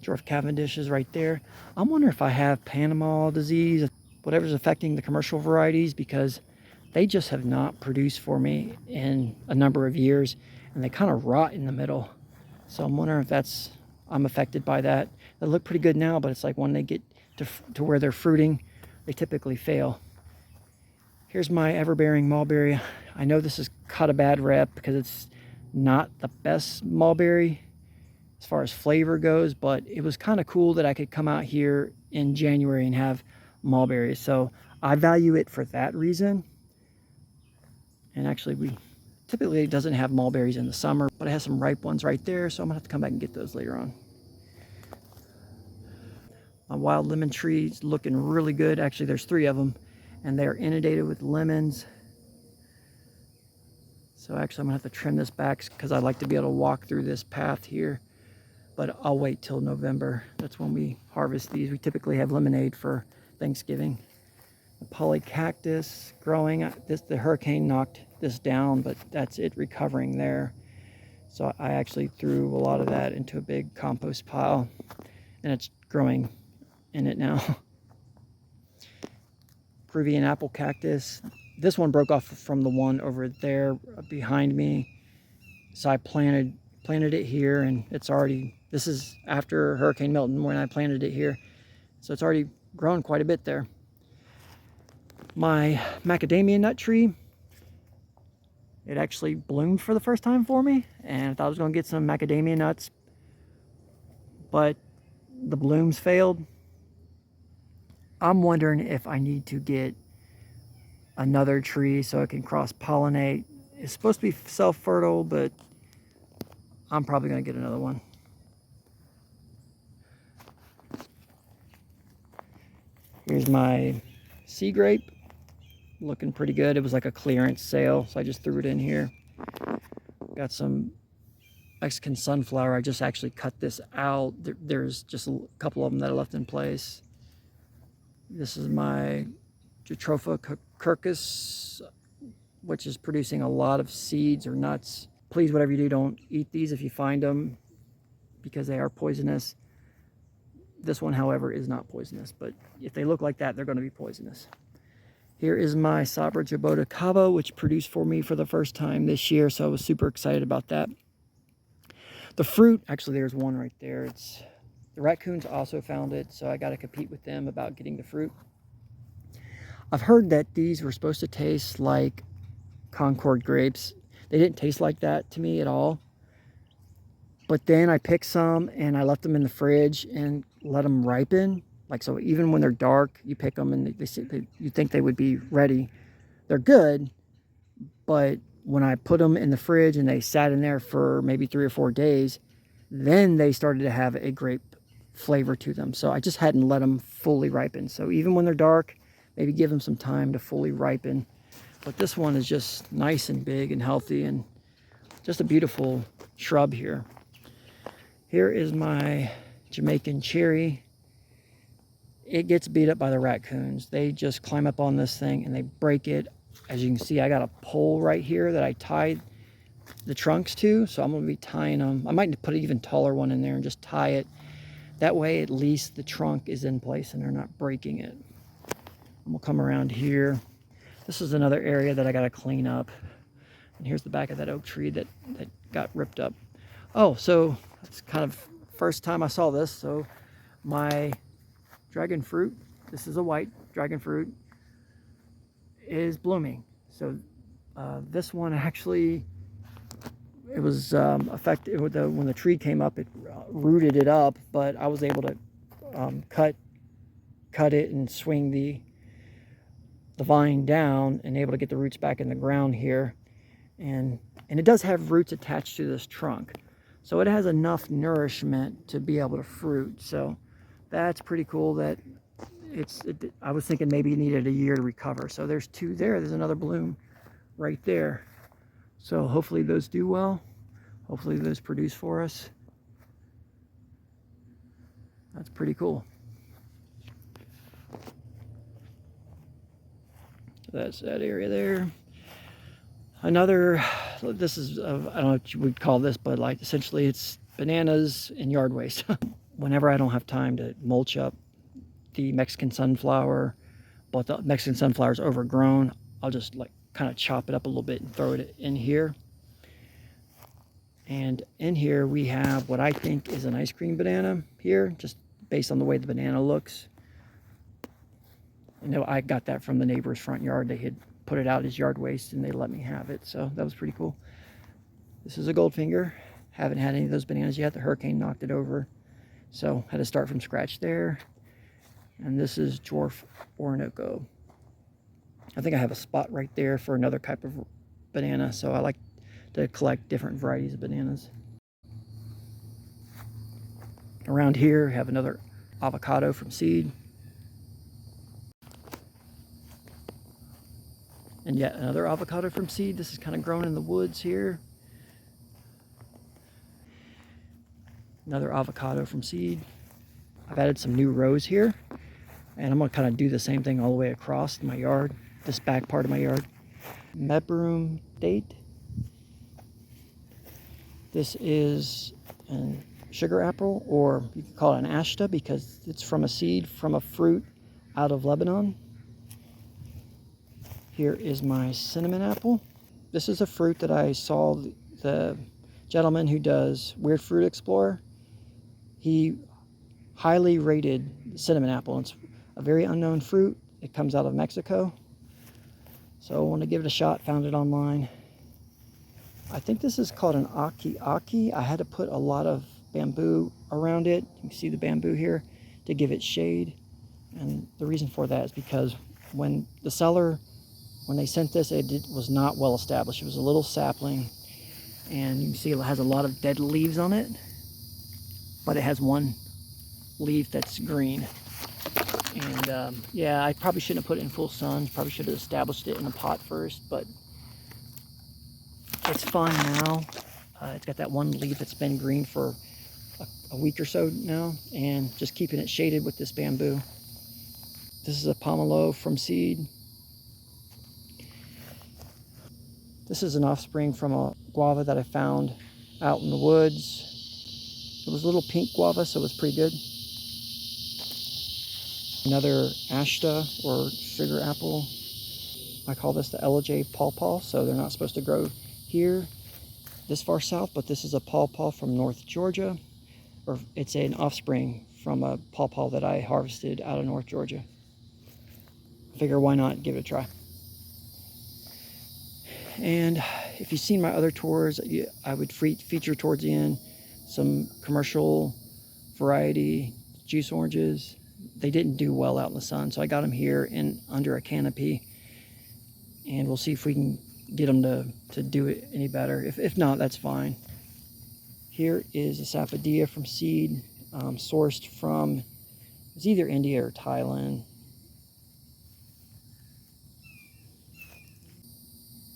Dwarf Cavendish is right there. I'm wondering if I have Panama disease, whatever's affecting the commercial varieties, because they just have not produced for me in a number of years, and they kind of rot in the middle. So I'm wondering if I'm affected by that. They look pretty good now, but it's like when they get to where they're fruiting, they typically fail. Here's my Everbearing Mulberry. I know this has caught a bad rep because it's not the best mulberry as far as flavor goes, but it was kind of cool that I could come out here in January and have mulberries. So I value it for that reason. And actually, we typically it doesn't have mulberries in the summer, but it has some ripe ones right there, so I'm gonna have to come back and get those later on. My wild lemon tree's looking really good. Actually, there's 3 of them, and they're inundated with lemons. So actually, I'm gonna have to trim this back because I'd like to be able to walk through this path here, but I'll wait till November. That's when we harvest these. We typically have lemonade for Thanksgiving. The polycactus growing. The hurricane knocked this down, but that's it recovering there. So I actually threw a lot of that into a big compost pile, and it's growing in it now. Peruvian apple cactus. This one broke off from the one over there behind me. So I planted it here, and this is after Hurricane Milton when I planted it here. So it's already grown quite a bit there. My macadamia nut tree, it actually bloomed for the first time for me, and I thought I was going to get some macadamia nuts, but the blooms failed. I'm wondering if I need to get another tree so it can cross-pollinate. It's supposed to be self-fertile, but I'm probably going to get another one. Here's my sea grape. Looking pretty good. It was like a clearance sale, so I just threw it in here. Got some Mexican sunflower. I just actually cut this out. There's just a couple of them that are left in place. This is my Jatropha curcus, which is producing a lot of seeds or nuts. Please, whatever you do, don't eat these if you find them, because they are poisonous. This one, however, is not poisonous, but if they look like that, they're going to be poisonous. Here is my Sabra jaboticaba, which produced for me for the first time this year, so I was super excited about that. The fruit, actually there's one right there. The raccoons also found it, so I got to compete with them about getting the fruit. I've heard that these were supposed to taste like Concord grapes. They didn't taste like that to me at all. But then I picked some and I left them in the fridge and let them ripen. Like, so even when they're dark, you pick them and you think they would be ready. They're good, but when I put them in the fridge and they sat in there for maybe 3 or 4 days, then they started to have a grape flavor to them. So I just hadn't let them fully ripen. So even when they're dark, maybe give them some time to fully ripen. But this one is just nice and big and healthy and just a beautiful shrub here. Here is my Jamaican cherry. It gets beat up by the raccoons. They just climb up on this thing and they break it. As you can see, I got a pole right here that I tied the trunks to, so I'm going to be tying them. I might put an even taller one in there and just tie it. That way, at least the trunk is in place and they're not breaking it. I'm going to come around here. This is another area that I got to clean up. And here's the back of that oak tree that got ripped up. Oh, so it's kind of first time I saw this. So my dragon fruit, this is a white dragon fruit, is blooming. So this one actually, it was affected when the tree came up. It rooted it up, but I was able to cut it and swing the vine down and able to get the roots back in the ground here. And it does have roots attached to this trunk, so it has enough nourishment to be able to fruit. So that's pretty cool. That I was thinking maybe it needed a year to recover. So there's 2 there. There's another bloom right there. So hopefully those do well. Hopefully those produce for us. That's pretty cool. That's that area there. Another, this is, I don't know what you would call this, but like essentially it's bananas and yard waste. whenever I don't have time to mulch up the Mexican sunflower, but the Mexican sunflower is overgrown, I'll just like kind of chop it up a little bit and throw it in here. And in here we have what I think is an ice cream banana here, just based on the way the banana looks. You know, I got that from the neighbor's front yard. They had put it out as yard waste and they let me have it, so that was pretty cool. This is a Goldfinger. Haven't had any of those bananas yet. The hurricane knocked it over, so had to start from scratch there. And this is Dwarf Orinoco. I think I have a spot right there for another type of banana, so I like to collect different varieties of bananas. Around here, have another avocado from seed. And yet another avocado from seed. This is kind of grown in the woods here. Another avocado from seed. I've added some new rows here, and I'm going to kind of do the same thing all the way across my yard, this back part of my yard. Medbroom date. This is a sugar apple, or you can call it an ashta because it's from a seed from a fruit out of Lebanon. Here is my cinnamon apple. This is a fruit that I saw the gentleman who does Weird Fruit Explorer. He highly rated the cinnamon apple. It's a very unknown fruit. It comes out of Mexico. So I want to give it a shot. Found it online. I think this is called an aki. I had to put a lot of bamboo around it. You can see the bamboo here to give it shade. And the reason for that is because when the seller, when they sent this, it was not well established. It was a little sapling, and you can see it has a lot of dead leaves on it, but it has one leaf that's green. And yeah, I probably shouldn't have put it in full sun. Probably should have established it in a pot first, but it's fine now. It's got that one leaf that's been green for a week or so now, and just keeping it shaded with this bamboo. This is a pomelo from seed. This is an offspring from a guava that I found out in the woods. It was a little pink guava, so it was pretty good. Another ashta, or sugar apple. I call this the Ellijay pawpaw, so they're not supposed to grow here this far south, but this is a pawpaw from North Georgia, or it's an offspring from a pawpaw that I harvested out of North Georgia. Figure why not give it a try. And if you've seen my other tours, I would feature towards the end some commercial variety juice oranges. They didn't do well out in the sun, so I got them here in under a canopy, and we'll see if we can get them to do it any better. If not, that's fine. Here is a Sapodilla from seed, sourced from, it's either India or Thailand.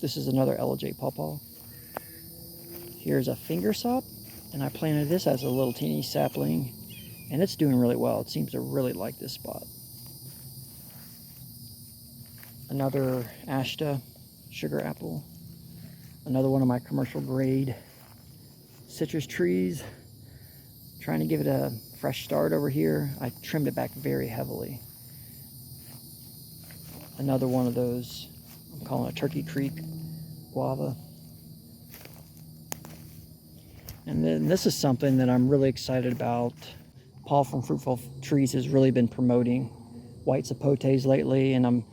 This is another Ellijay pawpaw. Here's a fingersop, and I planted this as a little teeny sapling, and it's doing really well. It seems to really like this spot. Another ashta, sugar apple. Another one of my commercial grade citrus trees. Trying to give it a fresh start over here. I trimmed it back very heavily. Another one of those, I'm calling it Turkey Creek guava. And then this is something that I'm really excited about. Paul from Fruitful Trees has really been promoting white sapotes lately, and I'm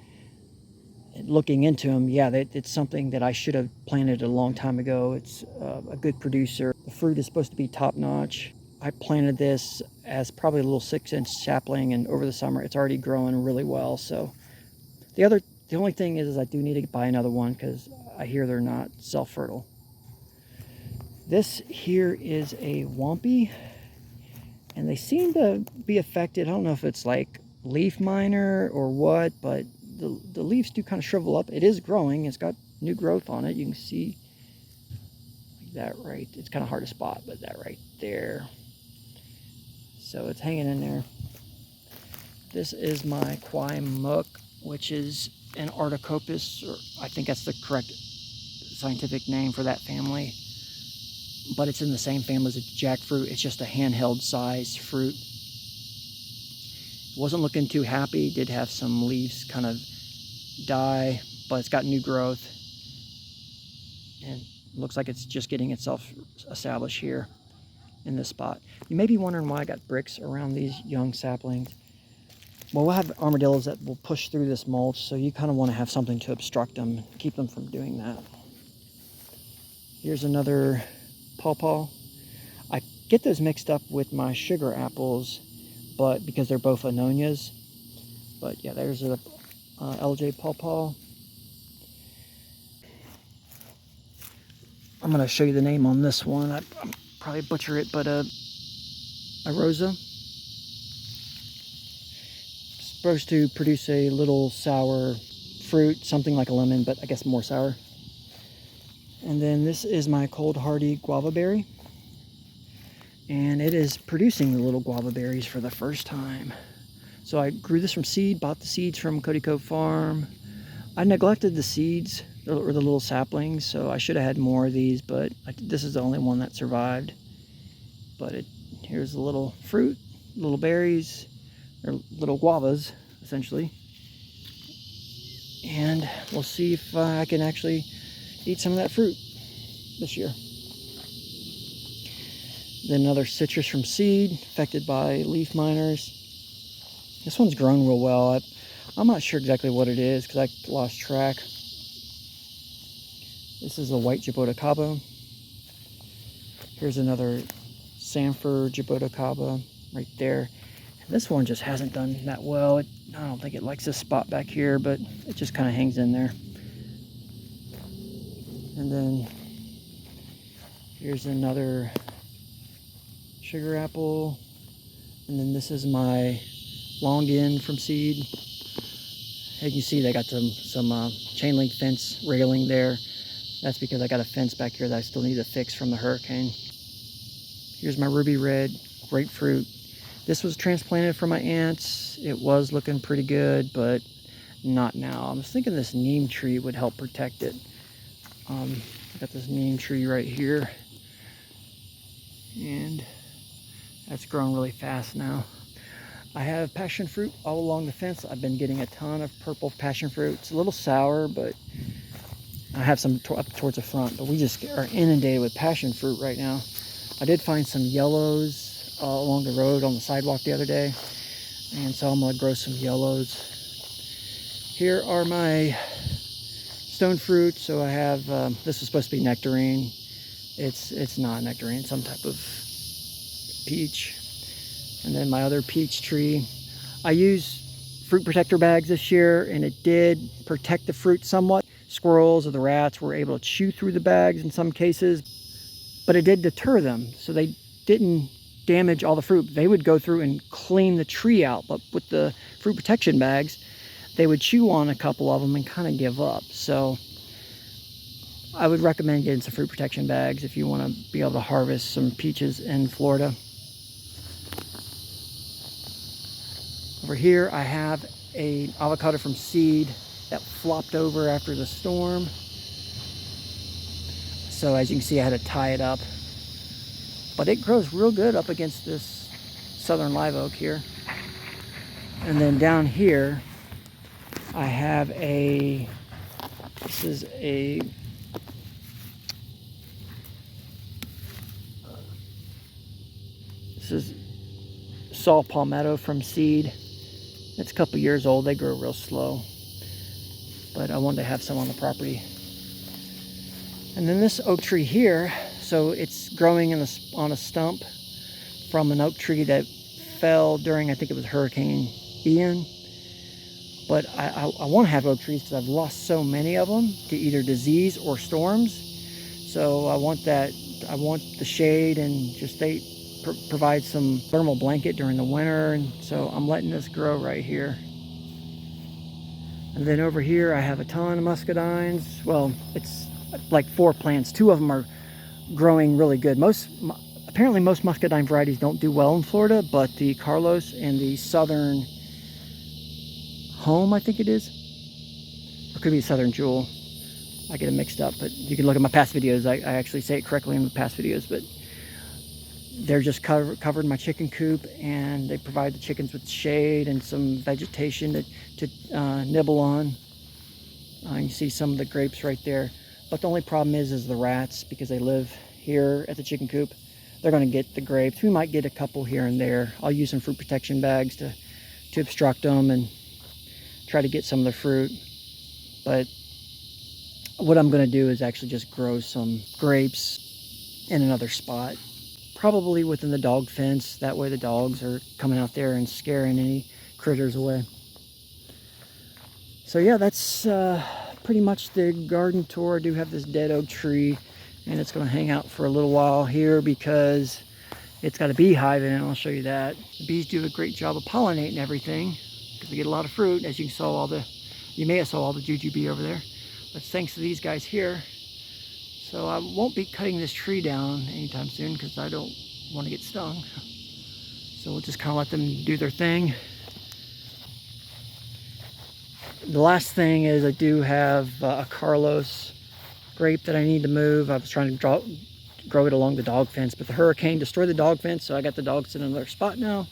looking into them. Yeah, it's something that I should have planted a long time ago. It's a good producer. The fruit is supposed to be top notch. I planted this as probably a little 6-inch sapling, and over the summer it's already growing really well. So the only thing is I do need to buy another one because I hear they're not self-fertile. This here is a Wampy, and they seem to be affected. I don't know if it's like leaf miner or what, but the leaves do kind of shrivel up. It is growing. It's got new growth on it. You can see like that right. It's kind of hard to spot, but that right there. So it's hanging in there. This is my Kwai Muk, which is an Artocarpus, or I think that's the correct scientific name for that family. but it's in the same family as a jackfruit. It's just a handheld size fruit. Wasn't looking too happy. Did have some leaves kind of die, but it's got new growth. And looks like it's just getting itself established here in this spot. You may be wondering why I got bricks around these young saplings. Well, we'll have armadillos that will push through this mulch, so you kind of want to have something to obstruct them, keep them from doing that. Here's another pawpaw. I get those mixed up with my sugar apples, but because they're both Annonias. But yeah, there's a LJ pawpaw. I'm going to show you the name on this one. I probably butcher it, but Arosa. Supposed to produce a little sour fruit, something like a lemon, but I guess more sour. And then this is my cold hardy guava berry. And it is producing the little guava berries for the first time. So I grew this from seed, bought the seeds from Cody Cove Farm. I neglected the seeds, or the little saplings, so I should have had more of these, but this is the only one that survived. But here's the little fruit, little berries, or little guavas, essentially. And we'll see if I can actually eat some of that fruit this year. Then another citrus from seed, affected by leaf miners. This one's grown real well. I'm not sure exactly what it is because I lost track. This is a white Jaboticaba. Here's another Sanford Jaboticaba right there. This one just hasn't done that well. I don't think it likes this spot back here, but it just kind of hangs in there. And then here's another sugar apple. And then this is my Longin from seed. As you see, they got some chain link fence railing there. That's because I got a fence back here that I still need to fix from the hurricane. Here's my ruby red grapefruit. This was transplanted from my aunts. It was looking pretty good, but not now. I was thinking this neem tree would help protect it. I got this neem tree right here, and that's growing really fast now. I have passion fruit all along the fence. I've been getting a ton of purple passion fruit. It's a little sour, but I have some up towards the front, but we just are inundated with passion fruit right now. I did find some yellows along the road on the sidewalk the other day, and so I'm gonna grow some yellows. Here are my stone fruit. So I have this is supposed to be nectarine. It's not nectarine, some type of peach. And then my other peach tree. I used fruit protector bags this year, and it did protect the fruit somewhat. Squirrels or the rats were able to chew through the bags in some cases, but it did deter them, so they didn't damage all the fruit. They would go through and clean the tree out, but with the fruit protection bags, they would chew on a couple of them and kind of give up. So I would recommend getting some fruit protection bags if you want to be able to harvest some peaches in Florida. Over here I have an avocado from seed that flopped over after the storm. So as you can see, I had to tie it up. But it grows real good up against this southern live oak here. And then down here, I have this is saw palmetto from seed. It's a couple years old. They grow real slow, but I wanted to have some on the property. And then this oak tree here, so it's growing on a stump from an oak tree that fell during, I think it was Hurricane Ian. But I want to have oak trees because I've lost so many of them to either disease or storms. So I want the shade, and just they provide some thermal blanket during the winter. And so I'm letting this grow right here. And then over here I have a ton of muscadines. Well, it's like 4 plants. 2 of them are growing really good. Apparently most muscadine varieties don't do well in Florida, but the Carlos and the Southern Home, I think it is, or it could be Southern Jewel, I get them mixed up, but you can look at my past videos. I actually say it correctly in the past videos, but they're just covered my chicken coop, and they provide the chickens with shade and some vegetation to nibble on. You see some of the grapes right there, but the only problem is the rats, because they live here at the chicken coop. They're going to get the grapes. We might get a couple here and there. I'll use some fruit protection bags to obstruct them and try to get some of the fruit. But what I'm going to do is actually just grow some grapes in another spot, probably within the dog fence. That way the dogs are coming out there and scaring any critters away. So yeah, that's pretty much the garden tour. I do have this dead oak tree, and it's going to hang out for a little while here because it's got a beehive in it. I'll show you that. The bees do a great job of pollinating everything because they get a lot of fruit. As you saw, you may have saw all the jujube over there. But thanks to these guys here. So I won't be cutting this tree down anytime soon because I don't want to get stung. So we'll just kind of let them do their thing. The last thing is I do have a Carlos grape that I need to move. I was trying to grow it along the dog fence, but the hurricane destroyed the dog fence, so I got the dogs in another spot now.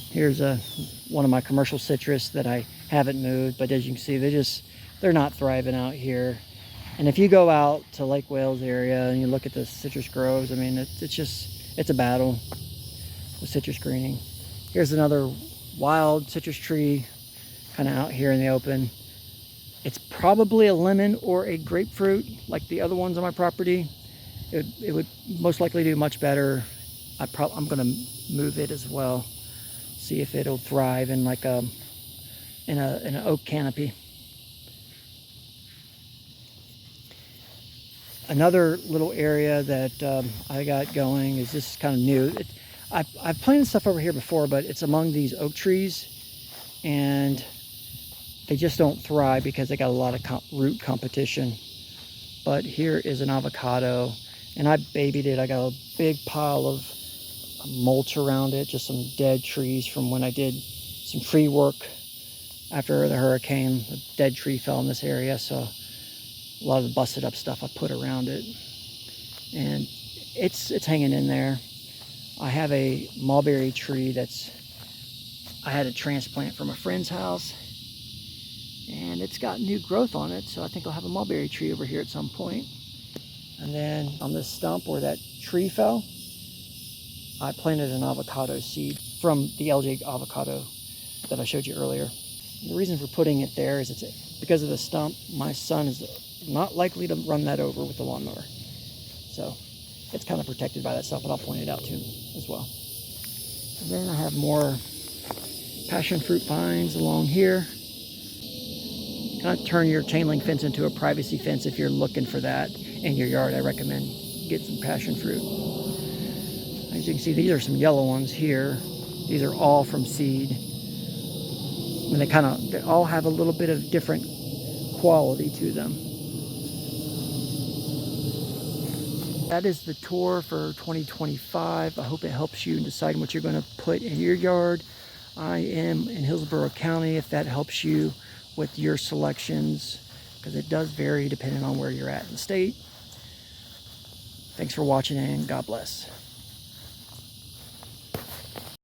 Here's one of my commercial citrus that I haven't moved, but as you can see, they're not thriving out here. And if you go out to Lake Wales area and you look at the citrus groves, I mean, it's a battle with citrus greening. Here's another wild citrus tree kind of out here in the open. It's probably a lemon or a grapefruit like the other ones on my property. It would most likely do much better. I'm going to move it as well. See if it'll thrive in like in an oak canopy. Another little area that I got going is this kind of new. I've planted stuff over here before, but it's among these oak trees, and they just don't thrive because they got a lot of root competition. But here is an avocado, and I babied it. I got a big pile of mulch around it, just some dead trees from when I did some tree work after the hurricane. A dead tree fell in this area, so a lot of the busted up stuff I put around it, and it's hanging in there. I have a mulberry tree I had a transplant from a friend's house, and it's got new growth on it, so I think I'll have a mulberry tree over here at some point. And then on this stump where that tree fell, I planted an avocado seed from the LJ avocado that I showed you earlier. And the reason for putting it there is it's because of the stump. My son is not likely to run that over with the lawnmower, so it's kind of protected by that stuff, but I'll point it out to him as well. And then I have more passion fruit vines along here. Kind of turn your chain link fence into a privacy fence if you're looking for that in your yard. I recommend get some passion fruit. As you can see, these are some yellow ones here. These are all from seed. And they all have a little bit of different quality to them. That is the tour for 2025. I hope it helps you in deciding what you're going to put in your yard. I am in Hillsborough County, if that helps you with your selections, because it does vary depending on where you're at in the state. Thanks for watching, and God bless.